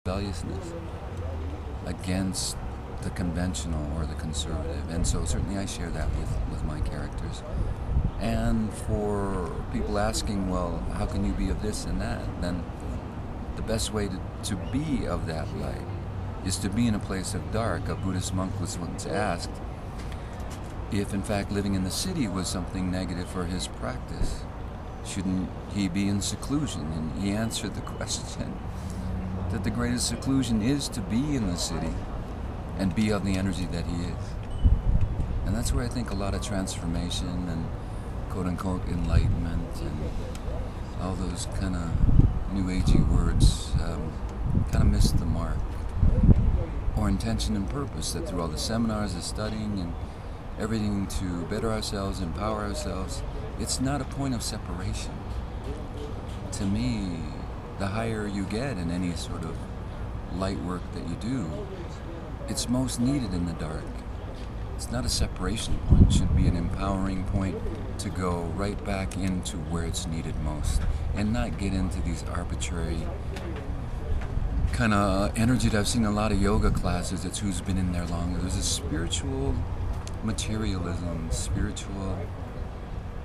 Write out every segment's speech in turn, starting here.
rebelliousness against the conventional or the conservative. And so certainly I share that with my characters. And for people asking, well, how can you be of this and that? Then the best way to be of that light is to be in a place of dark. A Buddhist monk was once asked if in fact living in the city was something negative for his practice. Shouldn't he be in seclusion? And he answered the question that the greatest seclusion is to be in the city and be of the energy that he is. And that's where I think a lot of transformation and quote-unquote enlightenment and all those kind of new agey words kind of missed the mark. Or intention and purpose, that through all the seminars, the studying and everything to better ourselves, empower ourselves, it's not a point of separation. To me, the higher you get in any sort of light work that you do, it's most needed in the dark. It's not a separation point. It should be an empowering point to go right back into where it's needed most and not get into these arbitrary kind of energy that I've seen in a lot of yoga classes. It's who's been in there longer. There's a spiritual materialism, spiritual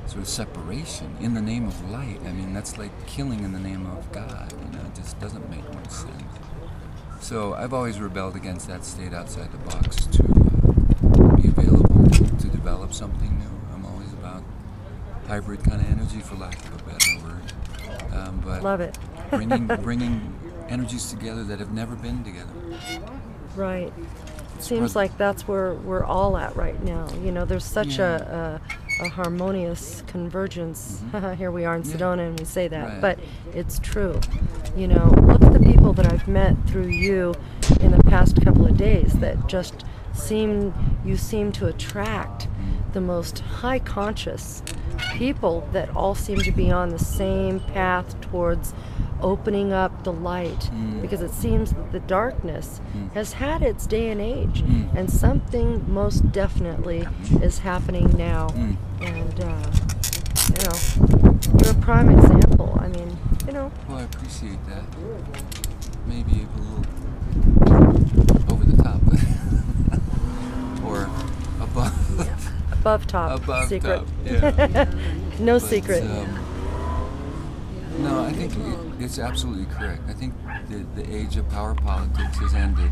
sort of separation in the name of light. I mean, that's like killing in the name of God. You know, it just doesn't make much sense. So I've always rebelled against that, stayed outside the box to be available to develop something new. I'm always about hybrid kind of energy, for lack of a better word. But love it. bringing energies together that have never been together. Right. Seems like that's where we're all at right now. You know, there's such a harmonious convergence. Mm-hmm. Here we are in Sedona and we say that, right. But it's true. You know, look at the people that I've met through you in the past couple of days that just seem to attract the most high conscious people that all seem to be on the same path towards opening up the light, because it seems that the darkness has had its day and age, and something most definitely is happening now. And you know, you're a prime example. I mean, you know. Well, I appreciate that. Maybe a little over the top, or above top. Above secret. Top. Yeah. No secret. No, I think it's absolutely correct. I think the age of power politics has ended.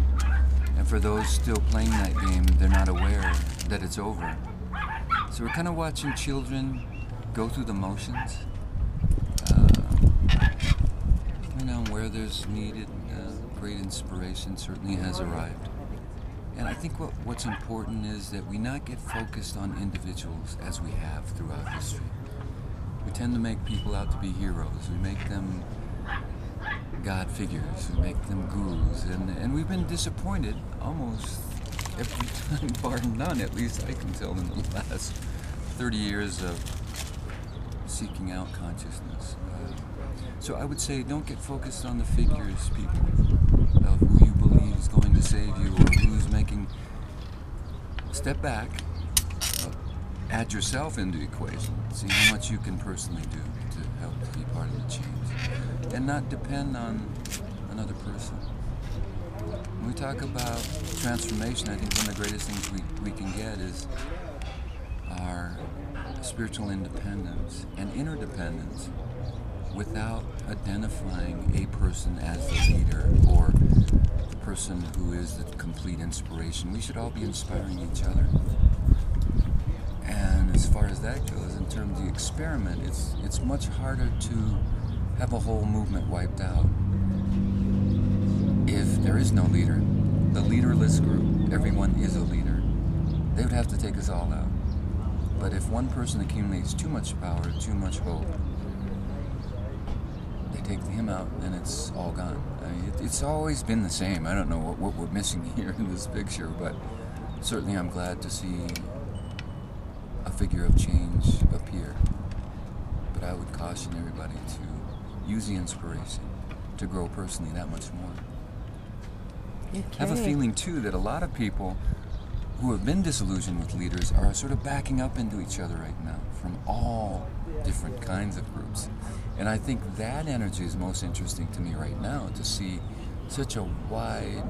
And for those still playing that game, they're not aware that it's over. So we're kind of watching children go through the motions. You know, where there's needed, great inspiration certainly has arrived. And I think what's important is that we not get focused on individuals as we have throughout history. We tend to make people out to be heroes. We make them God figures. We make them gurus. And we've been disappointed almost every time, bar none, at least I can tell, in the last 30 years of seeking out consciousness. So I would say don't get focused on the figures, people, of who you believe is going to save you or who's making... Step back. Add yourself into the equation. See how much you can personally do to help be part of the change. And not depend on another person. When we talk about transformation, I think one of the greatest things we can get is our spiritual independence and interdependence without identifying a person as the leader or the person who is the complete inspiration. We should all be inspiring each other. And as far as that goes, in terms of the experiment, it's much harder to have a whole movement wiped out if there is no leader. The leaderless group, everyone is a leader. They would have to take us all out. But if one person accumulates too much power, too much hope, they take him out, then it's all gone. I mean, it's always been the same. I don't know what we're missing here in this picture, but certainly I'm glad to see a figure of change appear. But I would caution everybody to use the inspiration to grow personally that much more. Okay. I have a feeling too that a lot of people who have been disillusioned with leaders are sort of backing up into each other right now from all different kinds of groups. And I think that energy is most interesting to me right now, to see such a wide